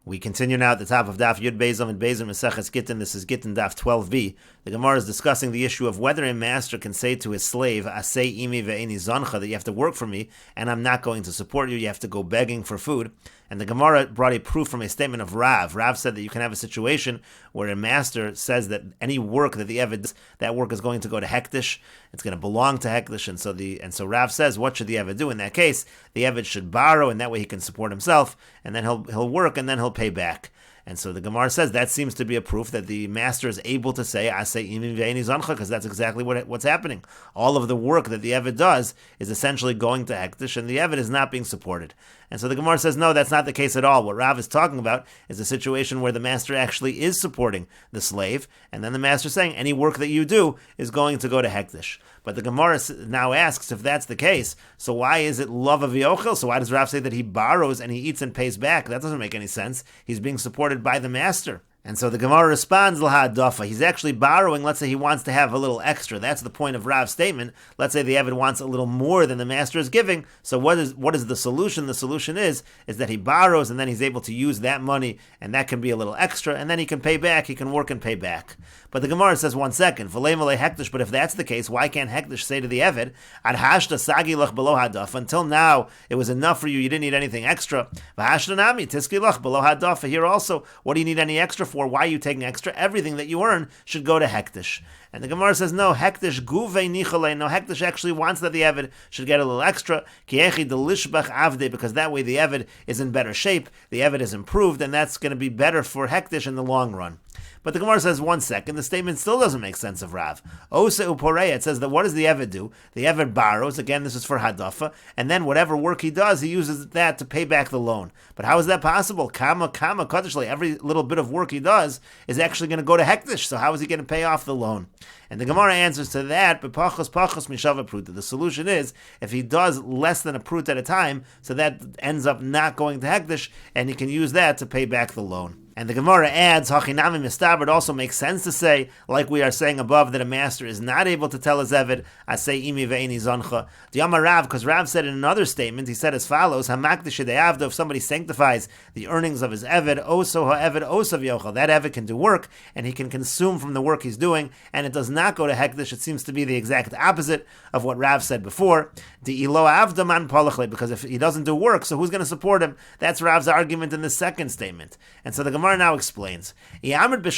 We continue now at the top of Daf Yud Bezam and Bezam Meseches Gittin. This is Gittin Daf 12b. The Gemara is discussing the issue of whether a master can say to his slave, "Asei imi ve'eni zancha," that you have to work for me and I'm not going to support you. You have to go begging for food. And the Gemara brought a proof from a statement of Rav. Rav said that you can have a situation where a master says that any work that the Eved does, that work is going to go to Hektish. It's going to belong to Hektish. And so Rav says, what should the Eved do in that case? The Eved should borrow, and that way he can support himself, and then he'll work, and then he'll pay back. And so the Gemara says that seems to be a proof that the master is able to say "Asei imi ve'eni zancha," because that's exactly what's happening. All of the work that the Eved does is essentially going to Hektish, and the Eved is not being supported. And so the Gemara says, no, that's not the case at all. What Rav is talking about is a situation where the master actually is supporting the slave, and then the master is saying any work that you do is going to go to Hektish. But the Gemara now asks, if that's the case, so why is it love of Yochel? So why does Rav say that he borrows and he eats and pays back? That doesn't make any sense. He's being supported by the master. And so the Gemara responds, L'ha dafa. He's actually borrowing. Let's say he wants to have a little extra. That's the point of Rav's statement. Let's say the Eved wants a little more than the master is giving. So what is the solution? The solution is that he borrows and then he's able to use that money, and that can be a little extra, and then he can pay back. He can work and pay back. But the Gemara says, 1 second, V'lei malei hektish. But if that's the case, why can't hektish say to the Eved, Ad hashta sagi lach below hadaf? Until now, it was enough for you. You didn't need anything extra. V'hashta nami tiski lach below hadaf. Here also, what do you need any extra for? Why are you taking extra? Everything that you earn should go to Hektish. And the Gemara says, no, Hektish guvei nichale. No, Hektish actually wants that the Eved should get a little extra. Kiechi delishbach avde, because that way the Eved is in better shape. The Eved is improved, and that's going to be better for Hektish in the long run. But the Gemara says, 1 second, the statement still doesn't make sense of Rav. Osa uporeya, it says that what does the Eved do? The Eved borrows, again, this is for Hadafa, and then whatever work he does, he uses that to pay back the loan. But how is that possible? Kama kadishli, every little bit of work he does is actually going to go to Hektish, so how is he going to pay off the loan? And the Gemara answers to that, pachos mishava pruta. The solution is, if he does less than a prut at a time, so that ends up not going to Hektish, and he can use that to pay back the loan. And the Gemara adds, Hachinami mistaber, it also makes sense to say, like we are saying above, that a master is not able to tell his Eved, Asei imi ve'eni zancha. D'yamar Rav, because Rav said in another statement, he said as follows, Hamakdish de'avdo, if somebody sanctifies the earnings of his Eved, oso ha'eved osav yochel, that Eved can do work, and he can consume from the work he's doing, and it does not go to Hektish. It seems to be the exact opposite of what Rav said before. De'ilo avda man palachle, because if he doesn't do work, so who's going to support him? That's Rav's argument in the second statement. And so the Gemara now explains, if you're going to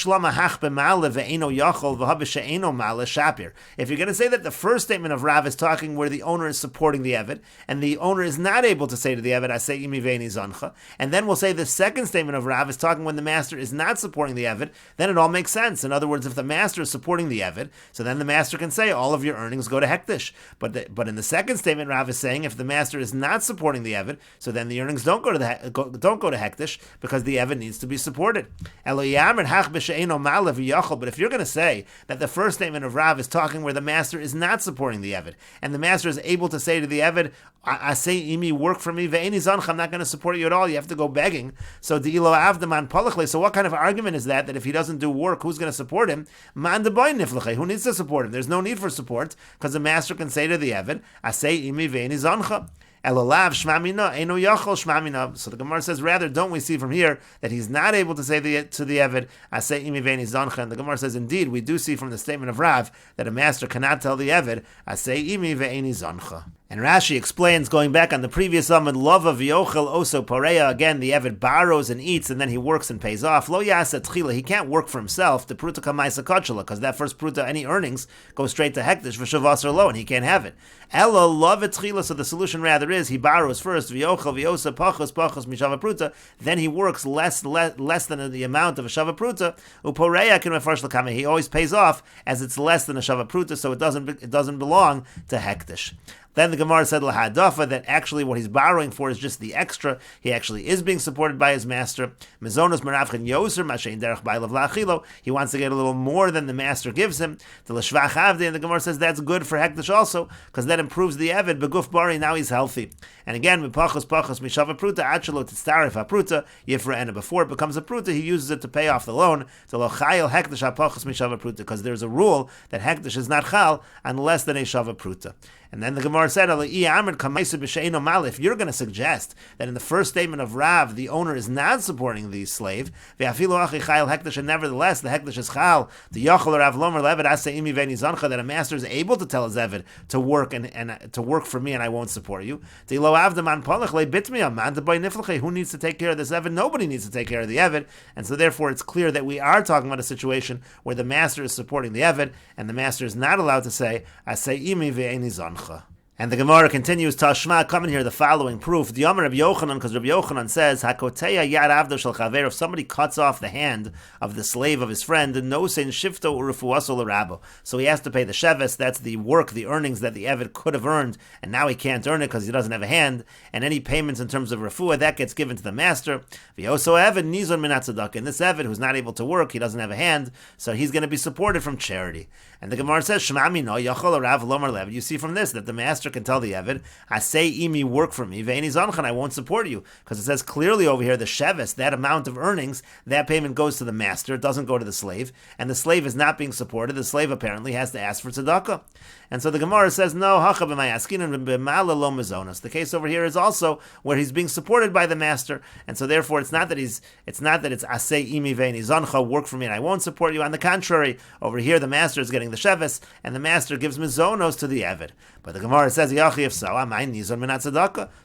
say that the first statement of Rav is talking where the owner is supporting the Eved, and the owner is not able to say to the Eved, Asei imi ve'eni zancha, and then we'll say the second statement of Rav is talking when the master is not supporting the Eved, then it all makes sense. In other words, if the master is supporting the Eved, so then the master can say all of your earnings go to Hektish. But in the second statement, Rav is saying if the master is not supporting the Eved, so then the earnings don't go to Hektish, because the Eved needs to be supported. But if you're going to say that the first statement of Rav is talking where the master is not supporting the Eved, and the master is able to say to the Eved, Asei imi, work for me, ve'eni zancha, I'm not going to support you at all, you have to go begging. So de'ilo avdaman palachle, so what kind of argument is that if he doesn't do work, who's going to support him? Man de'boy nifleche, who needs to support him? There's no need for support, because the master can say to the Eved, Asei imi ve'eni zancha. Elolav shmamina eno yachol shmamina. So the Gemara says, rather, don't we see from here that he's not able to say to the Eved, Asei imi ve'eni zancha? And the Gemara says, indeed, we do see from the statement of Rav that a master cannot tell the Eved, Asei imi ve'eni zancha. And Rashi explains, going back on the previous Amud, love of Yochel oso pareya. Again, the Eved borrows and eats, and then he works and pays off. Lo yasa tchila, he can't work for himself. The pruta kamaisa kachela, because that first pruta, any earnings, go straight to Hektish v'shavasar lo, and he can't have it. Elo love it tchila. So the solution rather is he borrows first v'yochel v'yosa pachos mishava pruta. Then he works less than the amount of a shava pruta. Upareya can mefarsh l'kama. He always pays off as it's less than a shava pruta, so it doesn't belong to Hektish. Then the Gemara said lahadafa, that actually what he's borrowing for is just the extra. He actually is being supported by his master. Mezonos meravchen yoser mashein derech ba'alav la'achilo. He wants to get a little more than the master gives him. The l'shvach avde, and the Gemara says that's good for Hektish also, because that improves the Eved. Beguf bari, now he's healthy. And again, pachos mishava pruta achelo titzarif hapruta yifra, and before it becomes a pruta, he uses it to pay off the loan. To lo chayil Hektish hapachos mishava pruta, because there's a rule that Hektish is not chal unless than a shava pruta. And then the Gemara said, if you're going to suggest that in the first statement of Rav, the owner is not supporting the slave, and nevertheless the hekdesh is chal, that a master is able to tell his eved to work and to work for me, and I won't support you. Who needs to take care of this eved? Nobody needs to take care of the eved, and so therefore it's clear that we are talking about a situation where the master is supporting the eved, and the master is not allowed to say, "Asei imi ve'eni zancha." And the Gemara continues, Tashma, come in here the following proof. The Yomer Rabbi Yochanan, because Rabbi Yochanan says, Hakoteya yad avdo shel chaver, if somebody cuts off the hand of the slave of his friend, no sein shifto urefuaso l'rabo. So he has to pay the sheves, that's the work, the earnings that the Eved could have earned, and now he can't earn it because he doesn't have a hand, and any payments in terms of refuah, that gets given to the master. V'yoso Eved nizon min hatzedakah. And this Eved, who's not able to work, he doesn't have a hand, so he's going to be supported from charity. And the Gemara says, Shema mino yachol rav lomar lev. You see from this that the master can tell the Eved, "Asei imi, work for me, ve'eni zonchan, I won't support you," because it says clearly over here the sheves, that amount of earnings, that payment goes to the master, it doesn't go to the slave, and the slave is not being supported. The slave apparently has to ask for tzedakah, and so the Gemara says, "No, hacha b'mayaskinan b'mala lo mezonos." The case over here is also where he's being supported by the master, and so therefore it's not that it's "Asei imi ve'eni zoncha," work for me and I won't support you. On the contrary, over here the master is getting the sheves, and the master gives mezonos to the Eved. But the Gemara says, if so,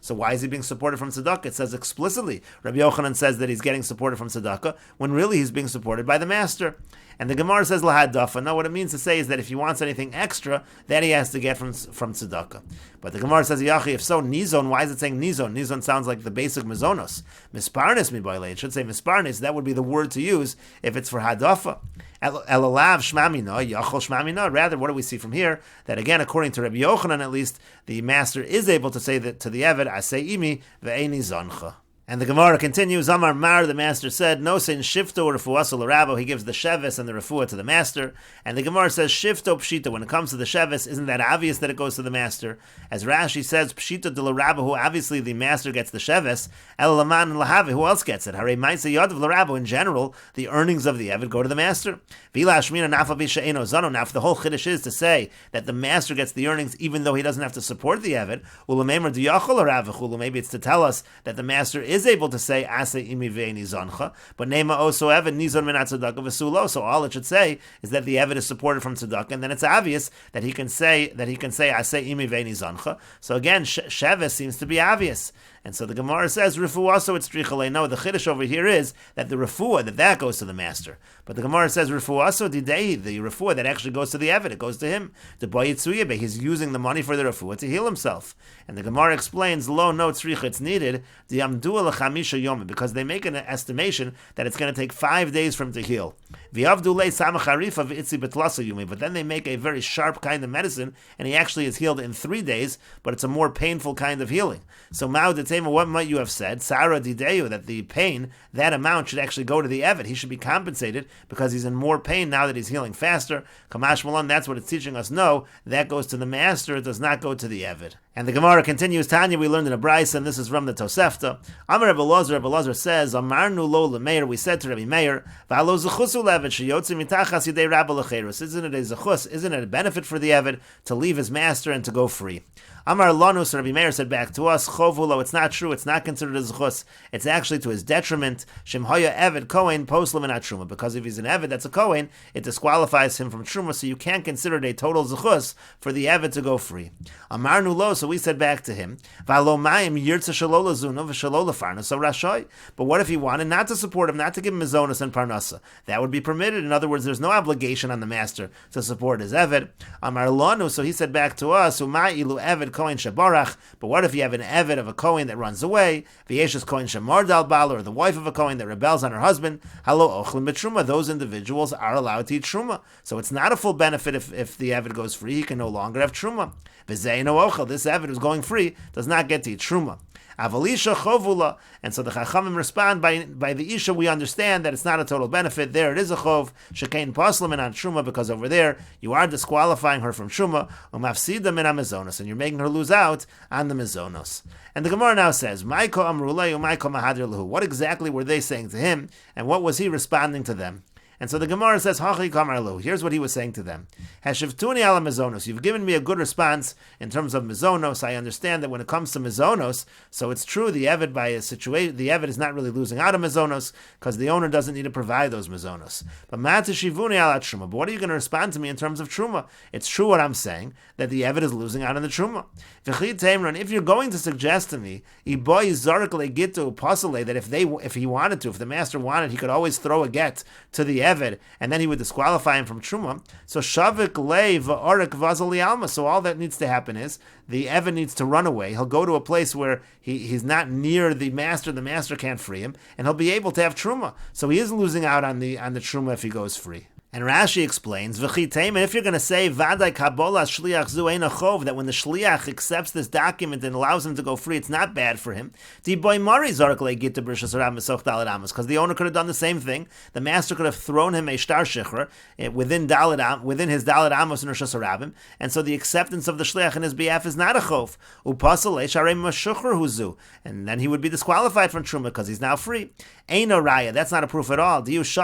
so why is he being supported from tzedakah? It says explicitly, Rabbi Yochanan says that he's getting supported from tzedakah, when really he's being supported by the master. And the Gemara says, lahadafa. No, what it means to say is that if he wants anything extra, that he has to get from tzedakah. But the Gemara says, if so, nizon, why is it saying nizon? Nizon sounds like the basic mezonos. Misparnis miboile, it should say misparnis, that would be the word to use if it's for hadafa. Elalav shmamina, yachol shmamina. Rather, what do we see from here? That again, according to Rabbi Yochanan at least, the master is able to say that to the Eved, "Asei imi ve'eni zoncha." And the Gemara continues, Amar Mar, the master said, no sein shifto or refuaso l'rabo. He gives the sheves and the refuah to the master. And the Gemara says, shifto pshita. When it comes to the sheves, isn't that obvious that it goes to the master? As Rashi says, pshita de l'rabo, who obviously the master gets the sheves. El laman and lahave, who else gets it? Hare ma'aseh yadav l'rabo. In general, the earnings of the Eved go to the master. V'ila shmina nafa b'she'eno zano. Now, if the whole chiddush is to say that the master gets the earnings even though he doesn't have to support the Eved, u'lamemer d'yachol l'ravo, maybe it's to tell us that the master is able to say "Asei imi ve'eni zoncha," but nema oso Eved nizon min hatzedakah v'sulo. So all it should say is that the Eved is supported from tzedakah, and then it's obvious that he can say "Asei imi ve'eni zoncha." So again, sheves seems to be obvious. And so the Gemara says, refuah, so it's trichalei. No, the chiddush over here is that the refuah, that goes to the master. But the Gemara says, refuah, so didei, the refuah that actually goes to the Eved, it goes to him. The boyitzuyabe, he's using the money for the refuah to heal himself. And the Gemara explains, lo, no, tzricha, it's needed, the amdua l'chamisha yomi, because they make an estimation that it's going to take 5 days for him to heal. V'avdulei samacharifa v'itzi betlasa yumi, but then they make a very sharp kind of medicine, and he actually is healed in 3 days, but it's a more painful kind of healing. So what might you have said? Sarah Dideyu, that the pain, that amount should actually go to the Eved. He should be compensated because he's in more pain now that he's healing faster. Kamash Malon, that's what it's teaching us. No, that goes to the master, it does not go to the Eved. And the Gemara continues, Tanya, we learned in a Brisa, and this is from the Tosefta. Amar Rebbe Elazar says, Amarnu lo lemeir, we said to Rabbi Meir, V'alo zechusu levet sheyotzi mitachas yidei rabba lecherus. Isn't it a zechus? Isn't it a benefit for the Eved to leave his master and to go free? Amar Lanus, Rabbi Meir said back to us, Chovulo, it's not true, it's not considered a zechus. It's actually to his detriment. Shemhoya Eved Kohen poslam and truma. Because if he's an Eved that's a Kohen, it disqualifies him from truma, so you can't consider it a total zechus for the Eved to go free. Amarnu lo, so we said back to him, V'alo mayim yirtza shalola zuna v'shalola farnasa rashoy. But what if he wanted not to support him, not to give him mizonos and parnasa? That would be permitted. In other words, there's no obligation on the master to support his Eved. Amar Lanu, so he said back to us, Uma'ilu Eved Kohen Shabarach. But what if you have an Eved of a Kohen that runs away? V'yeshes Kohen Shamardal Bal, or the wife of a Kohen that rebels on her husband. Halo Ochlim Betruma. Those individuals are allowed to eat Truma. So it's not a full benefit if the Eved goes free. He can no longer have Truma. V'zeino Ochel, this Eved who's going free does not get to eat Truma. Avalisha chovula, and so the Chachamim respond by the Isha. We understand that it's not a total benefit. There it is a chov shekain paslam and on truma, because over there you are disqualifying her from truma. Umafsida min mezonos, and you're making her lose out on the mezonos. And the Gemara now says, Maiko amrulei umaiko mahadir lahu. What exactly were they saying to him, and what was he responding to them? And so the Gemara says, Hachi kamar lo. Here's what he was saying to them. Hashivtuni ala mezonos. You've given me a good response in terms of mezonos. I understand that when it comes to mezonos, so it's true the Eved by a situation, the Eved is not really losing out of mezonos because the owner doesn't need to provide those mezonos. But matashivuni ala truma. But what are you going to respond to me in terms of truma? It's true what I'm saying, that the Eved is losing out on the truma. If you're going to suggest to me, that if he wanted to, if the master wanted, he could always throw a get to the Eved, and then he would disqualify him from truma. So shavik lei va'arik vazali alma. So all that needs to happen is the Eved needs to run away. He'll go to a place where he's not near the master can't free him, and he'll be able to have truma. So he is losing out on the truma if he goes free. And Rashi explains, and if you're going to say Vadai Kabbalah Shliach Zu Ein Achov, that when the Shliach accepts this document and allows him to go free, it's not bad for him. Because the owner could have done the same thing. The master could have thrown him a shtar shichra within his Dalet Amos and Rishas Harabim, and so the acceptance of the Shliach in his behalf is not a chov. And then he would be disqualified from Truma because he's now free. Eino Raya, that's not a proof at all. Because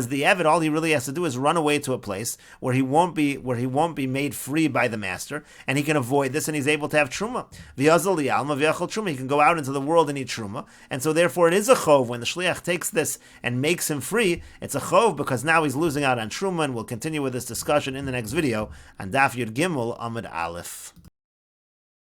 the Eved, all he really has to do is run away to a place where he won't be made free by the master, and he can avoid this, and he's able to have truma. He can go out into the world and eat truma, and so therefore it is a chov when the shliach takes this and makes him free. It's a chov because now he's losing out on truma, and we'll continue with this discussion in the next video on Daf Yud Gimel Amud Aleph.